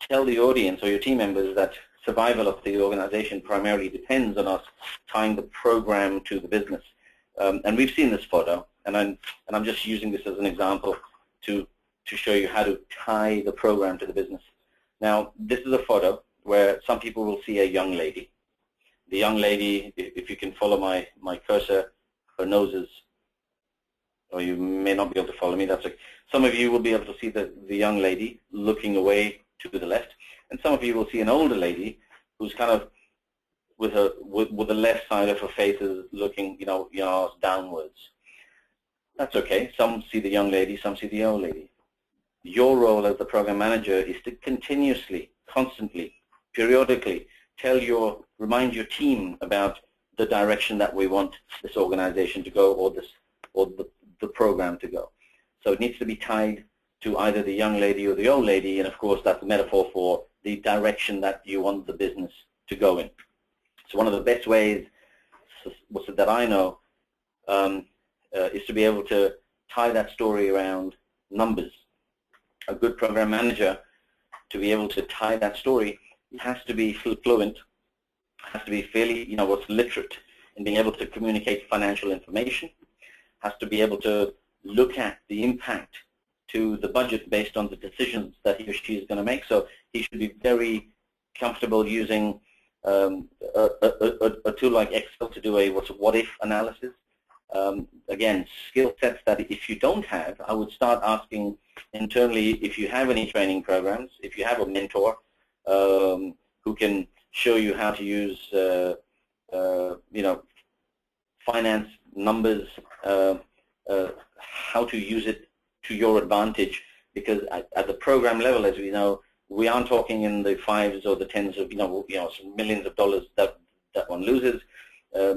tell the audience or your team members that survival of the organization primarily depends on us tying the program to the business. And we've seen this photo, and I'm just using this as an example to show you how to tie the program to the business. Now, this is a photo where some people will see a young lady. The young lady, if you can follow my cursor, her nose is, or you may not be able to follow me, that's like, some of you will be able to see the young lady looking away to the left, and some of you will see an older lady who's kind of with the left side of her face is looking, downwards. That's okay. Some see the young lady, some see the old lady. Your role as the program manager is to continuously, constantly, periodically remind your team about the direction that we want this organization to go, or the program to go. So it needs to be tied to either the young lady or the old lady, and of course that's a metaphor for the direction that you want the business to go in. So one of the best ways that I know is to be able to tie that story around numbers. A good program manager, to be able to tie that story, has to be fluent, has to be fairly, literate in being able to communicate financial information, has to be able to look at the impact to the budget based on the decisions that he or she is going to make. So he should be very comfortable using a tool like Excel to do a what-if analysis. Again, skill sets that if you don't have, I would start asking internally if you have any training programs, if you have a mentor who can show you how to use, finance, numbers, how to use it to your advantage, because at the program level, as we know, we aren't talking in the fives or the tens of, millions of dollars that one loses.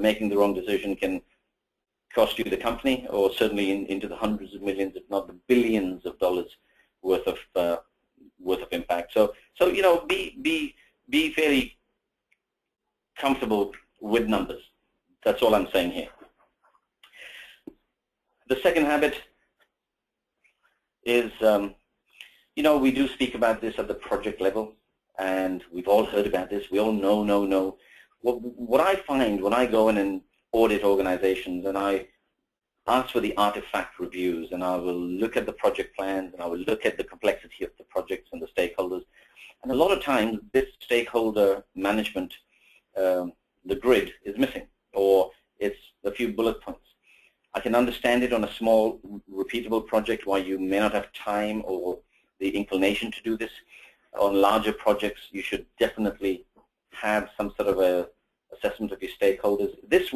Making the wrong decision can cost you the company, or certainly into the hundreds of millions, if not the billions of dollars worth of impact. So be fairly comfortable with numbers. That's all I'm saying here. The second habit is, we do speak about this at the project level, and we've all heard about this. We all know. What I find when I go in and audit organizations, and I ask for the artifact reviews, and I will look at the project plans, and I will look at the complexity of the projects and the stakeholders, and a lot of times this stakeholder management, the grid is missing, or it's a few bullet points. I can understand it on a small, repeatable project why you may not have time or the inclination to do this. On larger projects, you should definitely have some sort of a assessment of your stakeholders. This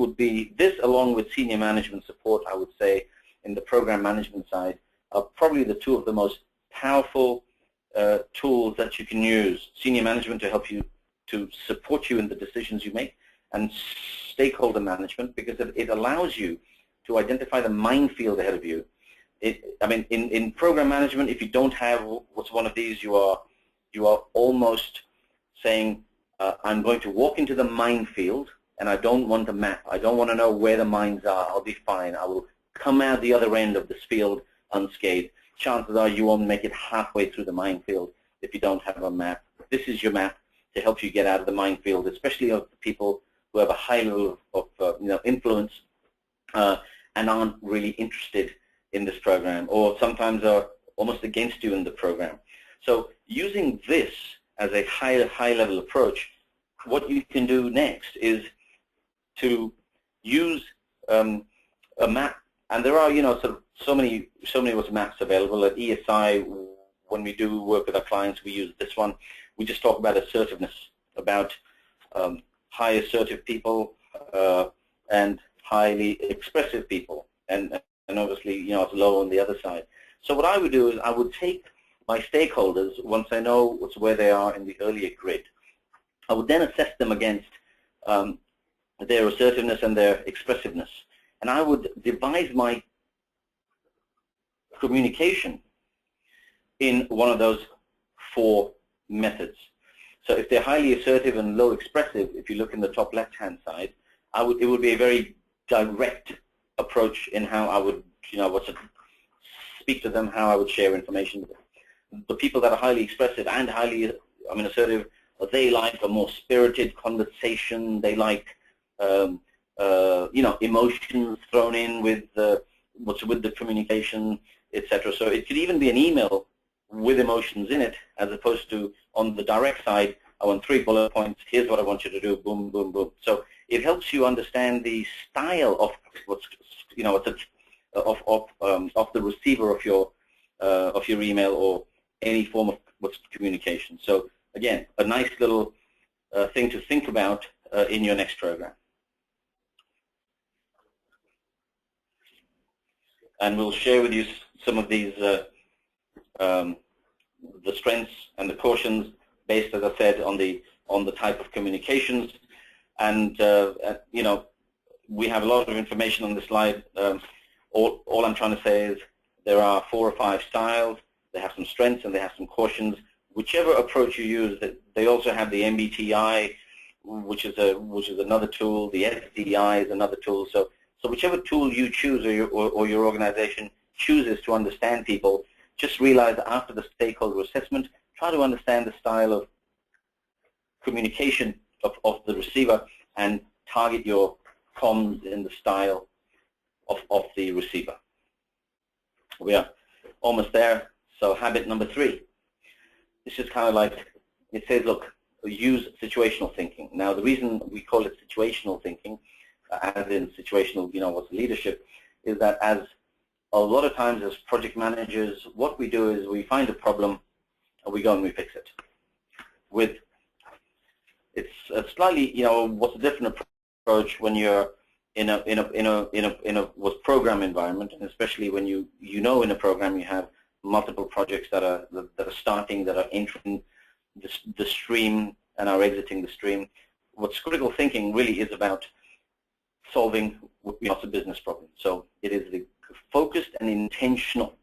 along with senior management support, I would say, in the program management side, are probably the two of the most powerful tools that you can use. Senior management to help you, to support you in the decisions you make, and stakeholder management, because it allows you to identify the minefield ahead of you. In program management, if you don't have what's one of these, you are almost saying, I'm going to walk into the minefield, and I don't want a map. I don't want to know where the mines are. I'll be fine. I will come out the other end of this field unscathed. Chances are you won't make it halfway through the minefield if you don't have a map. This is your map to help you get out of the minefield, especially of the people who have a high level of influence and aren't really interested in this program, or sometimes are almost against you in the program. So using this as a high-level approach, what you can do next is to use a map, and there are so many maps available at ESI. When we do work with our clients, we use this one. We just talk about assertiveness, about high assertive people and highly expressive people, and obviously it's low on the other side. So what I would do is I would take my stakeholders, once I know where they are in the earlier grid, I would then assess them against their assertiveness and their expressiveness, and I would devise my communication in one of those 4 methods. So if they're highly assertive and low expressive, if you look in the top left-hand side, it would be a very direct approach in how I would, speak to them, how I would share information with them. The people that are highly expressive and highly assertive, they like a more spirited conversation. They like emotions thrown in with what's with the communication, etc. So it could even be an email with emotions in it, as opposed to on the direct side, I want 3 bullet points. Here's what I want you to do. Boom, boom, boom. So it helps you understand the style of what's of the receiver of your email or any form of what's communication. So again, a nice little thing to think about in your next program. And we'll share with you some of these, the strengths and the cautions based, as I said, on the type of communications. And we have a lot of information on the slide. All I'm trying to say is there are 4 or 5 styles. They have some strengths and they have some cautions. Whichever approach you use, they also have the MBTI, which is another tool. The SDI is another tool. So whichever tool you choose or your organization chooses to understand people, just realize that after the stakeholder assessment, try to understand the style of communication of the receiver and target your comms in the style of the receiver. We are almost there. So habit number 3. This is kind of like, it says, look, use situational thinking. Now, the reason we call it situational thinking, as in situational, what's leadership, is that as a lot of times as project managers, what we do is we find a problem and we go and we fix it. It's a slightly, what's a different approach when you're in a what's program environment, and especially when in a program you have multiple projects that are starting, that are entering the stream and are exiting the stream. What's critical thinking really is about solving a business problem. So it is the focused and intentional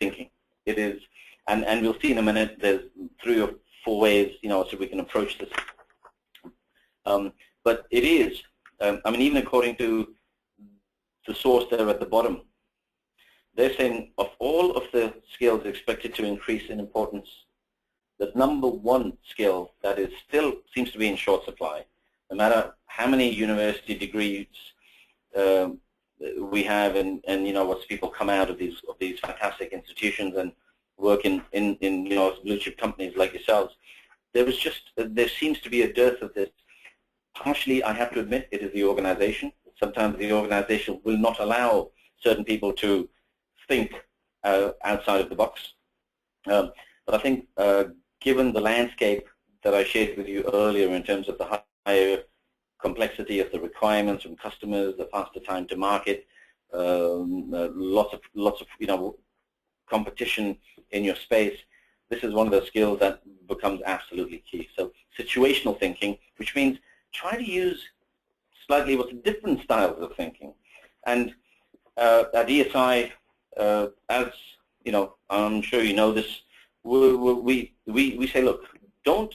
thinking. It is, and we'll see in a minute. There's 3 or 4 ways, so we can approach this. But it is, even according to the source there at the bottom, they're saying of all of the skills expected to increase in importance, the number 1 skill that is still seems to be in short supply, no matter how many university degrees we have, and what people come out of these fantastic institutions and work in blue chip companies like yourselves, there seems to be a dearth of this. Partially, I have to admit, it is the organization. Sometimes the organization will not allow certain people to think outside of the box. But I think given the landscape that I shared with you earlier in terms of the higher complexity of the requirements from customers, the faster time to market, lots of competition in your space, this is one of the skills that becomes absolutely key. So situational thinking, which means try to use slightly what's different styles of thinking. And at ESI, as I'm sure you know this, we say, look, don't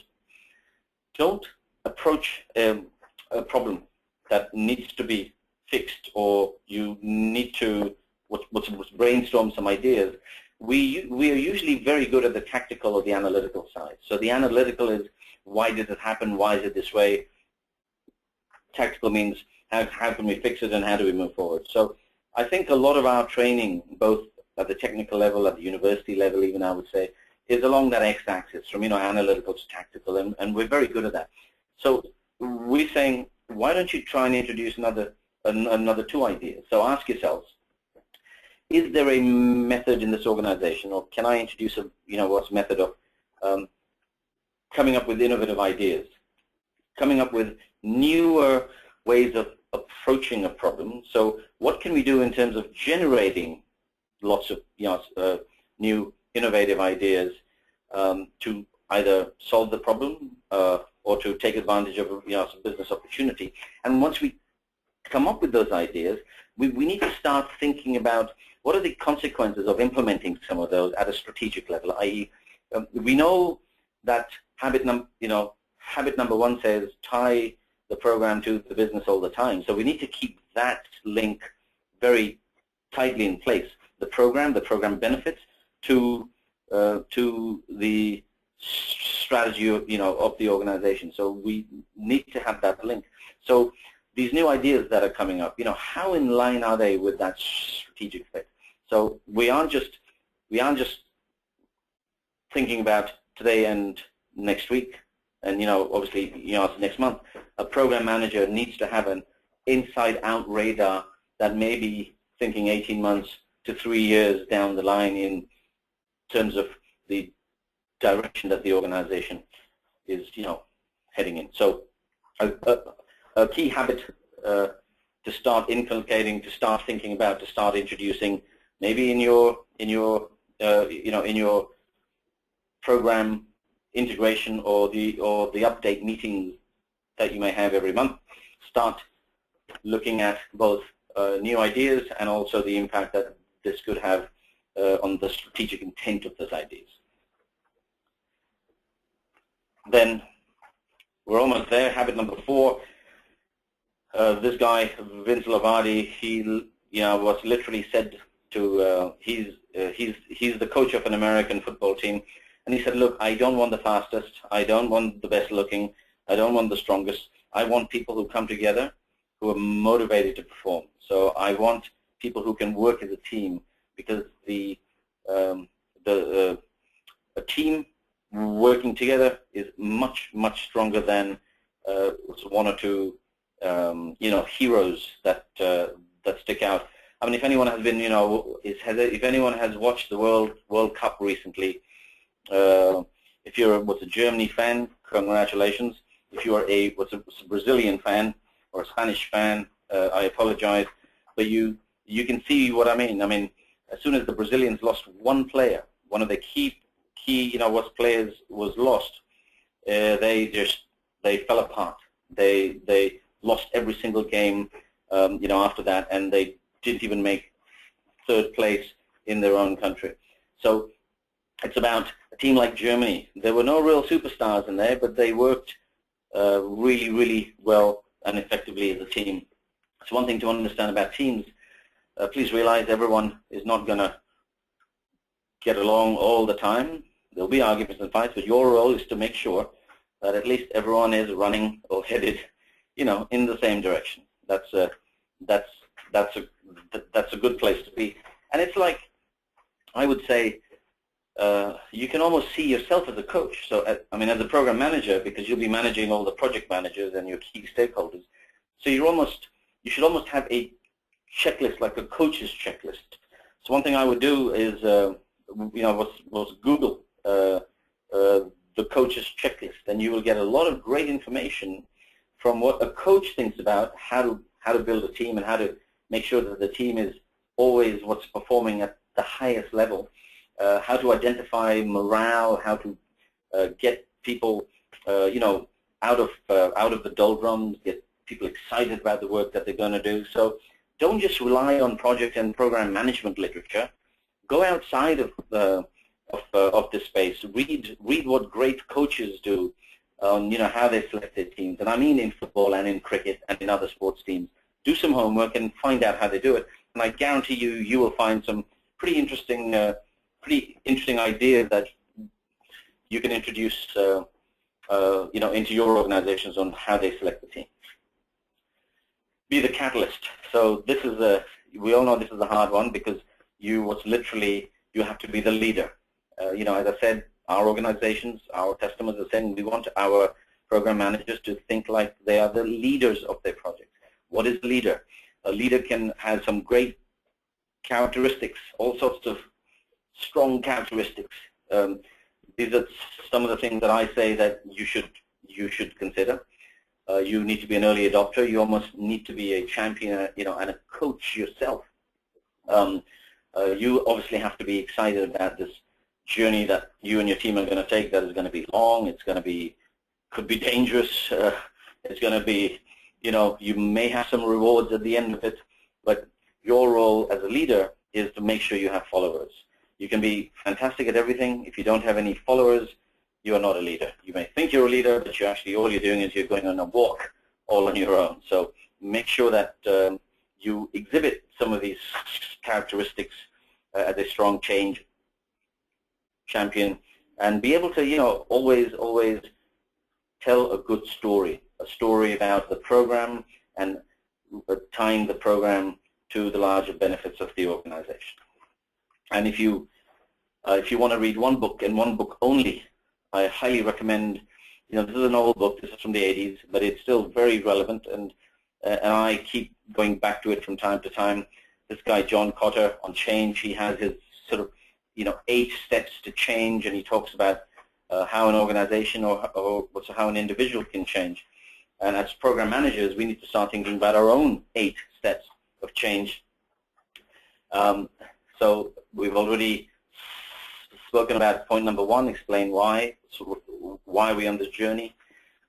approach a problem that needs to be fixed, or you need to brainstorm some ideas. We are usually very good at the tactical or the analytical side. So the analytical is, why did it happen? Why is it this way? Tactical means, how can we fix it and how do we move forward? So I think a lot of our training, both at the technical level, at the university level even, I would say, is along that x-axis, from analytical to tactical, and we're very good at that. So we're saying, why don't you try and introduce another 2 ideas? So ask yourselves, is there a method in this organization, or can I introduce what's a method of coming up with innovative ideas, coming up with newer ways of approaching a problem? So what can we do in terms of generating lots of new innovative ideas to either solve the problem or to take advantage of some business opportunity? And once we come up with those ideas, we need to start thinking about what are the consequences of implementing some of those at a strategic level, i.e. we know that habit number 1 says tie the program to the business all the time. So we need to keep that link very tightly in place. The program benefits to the strategy of, of the organization. So we need to have that link. So these new ideas that are coming up, how in line are they with that strategic fit? So we aren't just thinking about today and next week, and obviously it's next month. A program manager needs to have an inside-out radar that may be thinking 18 months to 3 years down the line in terms of the direction that the organization is heading in. So a key habit to start inculcating, to start thinking about, to start introducing, maybe in your program integration or the update meetings that you may have every month. Start looking at both new ideas and also the impact that this could have on the strategic intent of those ideas. Then we're almost there. Habit number 4. This guy, Vince Lombardi, he was literally said to he's the coach of an American football team, and he said, look, I don't want the fastest, I don't want the best looking, I don't want the strongest. I want people who come together who are motivated to perform. So I want people who can work as a team, because a team working together is much stronger than one or two heroes that stick out. I mean, if anyone has been if anyone has watched the World Cup recently, if you're a Germany fan, congratulations. If you are a Brazilian fan or a Spanish fan, I apologize, but you can see what I mean. I mean, as soon as the Brazilians lost one player, one of the key players was lost, they fell apart. They lost every single game, after that, and they didn't even make 3rd place in their own country. So it's about a team like Germany. There were no real superstars in there, but they worked really well and effectively as a team. It's one thing to understand about teams. Please realize everyone is not going to get along all the time. There'll be arguments and fights, but your role is to make sure that at least everyone is running or headed, in the same direction. That's a good place to be. And it's like, I would say, you can almost see yourself as a coach. So, as a program manager, because you'll be managing all the project managers and your key stakeholders. So you should almost have a checklist, like a coach's checklist. So one thing I would do is, was Google the coach's checklist, and you will get a lot of great information from what a coach thinks about how to build a team and how to make sure that the team is always what's performing at the highest level. How to identify morale, how to get people, out of the doldrums, get people excited about the work that they're going to do. So don't just rely on project and program management literature. Go outside of this space. Read what great coaches do on how they select their teams. And I mean in football and in cricket and in other sports teams. Do some homework and find out how they do it. And I guarantee you will find some pretty interesting ideas that you can introduce, into your organizations on how they select the team. Be the catalyst. So this is we all know this is a hard one, because you have to be the leader. As I said, our organizations, our customers are saying we want our program managers to think like they are the leaders of their project. What is a leader? A leader can have some great characteristics, all sorts of strong characteristics. These are some of the things that I say that you should consider. You need to be an early adopter. You almost need to be a champion, and a coach yourself. You obviously have to be excited about this journey that you and your team are going to take. That is going to be long. It's going to be, could be dangerous. It's going to be, you may have some rewards at the end of it. But your role as a leader is to make sure you have followers. You can be fantastic at everything. If you don't have any followers, you are not a leader. You may think you're a leader, but all you're doing is you're going on a walk all on your own. So make sure that you exhibit some of these characteristics as a strong change champion, and be able to, always tell a good story, a story about the program and tying the program to the larger benefits of the organization. And if you want to read one book and one book only, I highly recommend, this is an old book, this is from the 80s, but it's still very relevant, and I keep going back to it from time to time. This guy, John Cotter, on change, he has his sort of, 8 steps to change, and he talks about how an organization or how an individual can change. And as program managers, we need to start thinking about our own 8 steps of change. So we've already spoken about point number 1, explain why, why we're on this journey.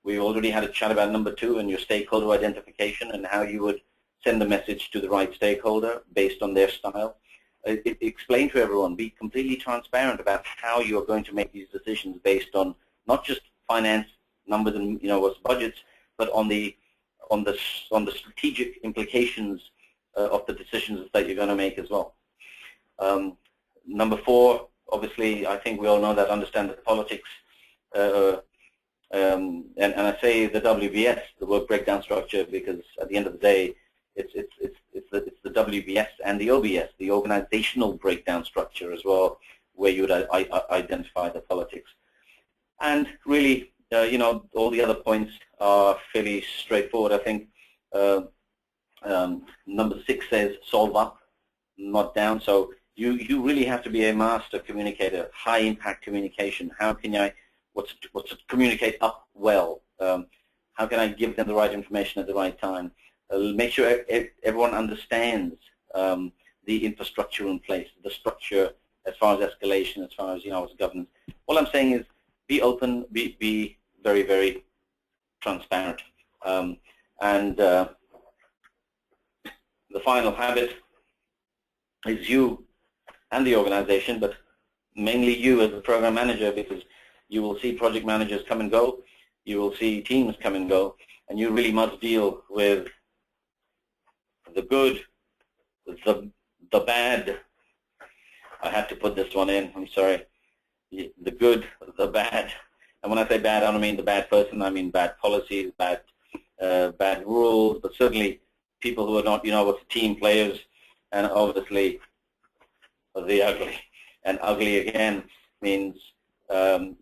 We've already had a chat about number 2 and your stakeholder identification and how you would send the message to the right stakeholder based on their style. Explain to everyone, be completely transparent about how you are going to make these decisions based on not just finance numbers and what's budgets, but on the strategic implications of the decisions that you're going to make as well. Number 4, obviously, I think we all know that understand the politics, and I say the WBS, the work breakdown structure, because at the end of the day, it's the WBS and the OBS, the organizational breakdown structure as well, where you would identify the politics. And really, all the other points are fairly straightforward. I think number 6 says solve up, not down. So you really have to be a master communicator, high impact communication. How can I, what's to communicate up well? How can I give them the right information at the right time? Make sure everyone understands the infrastructure in place, the structure as far as escalation, as far as as governance. All I'm saying is be open, be very, very transparent. And the final habit is you and the organization, but mainly you as a program manager, because you will see project managers come and go, you will see teams come and go, and you really must deal with the good, the bad. I had to put this one in, I'm sorry. The good, the bad. And when I say bad, I don't mean the bad person, I mean bad policies, bad rules, but certainly people who are not, what's team players, and obviously the ugly. And ugly, again, means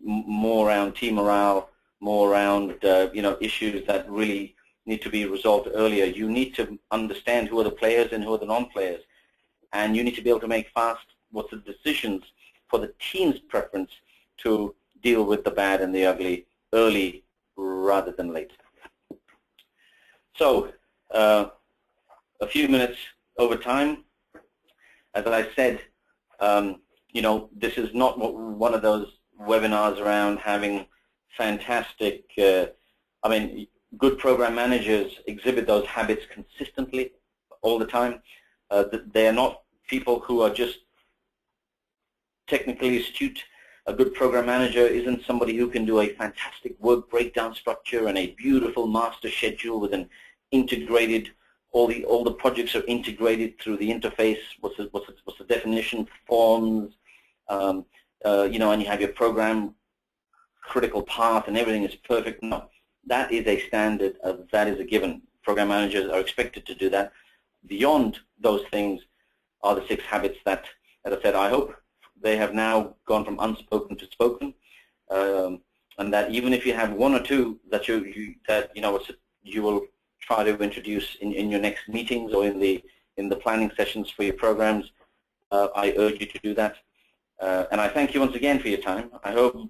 more around team morale, more around, issues that really need to be resolved earlier. You need to understand who are the players and who are the non-players. And you need to be able to make fast what's the decisions for the team's preference to deal with the bad and the ugly early rather than late. So, a few minutes over time. As I said, this is not one of those webinars around having fantastic, good program managers exhibit those habits consistently all the time. They are not people who are just technically astute. A good program manager isn't somebody who can do a fantastic work breakdown structure and a beautiful master schedule with an integrated, all the projects are integrated through the interface. What's the definition? Forms, and you have your program critical path and everything is perfect. No, that is a standard. That is a given. Program managers are expected to do that. Beyond those things are the 6 habits that, as I said, I hope they have now gone from unspoken to spoken, and that even if you have 1 or 2 that you will try to introduce in your next meetings or in the planning sessions for your programs, I urge you to do that. And I thank you once again for your time. I hope,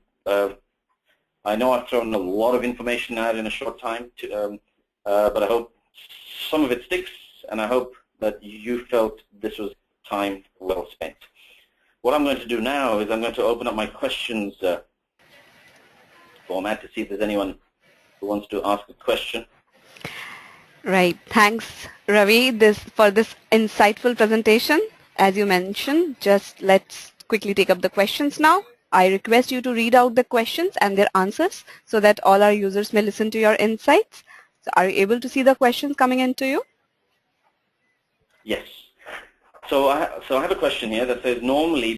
I know I've thrown a lot of information out in a short time, but I hope some of it sticks, and I hope that you felt this was time well spent. What I'm going to do now is I'm going to open up my questions format to see if there's anyone who wants to ask a question. Right. Thanks, Ravi, for this insightful presentation. As you mentioned, just let's quickly take up the questions now. I request you to read out the questions and their answers so that all our users may listen to your insights. So are you able to see the questions coming into you? Yes. So I have a question here that says, normally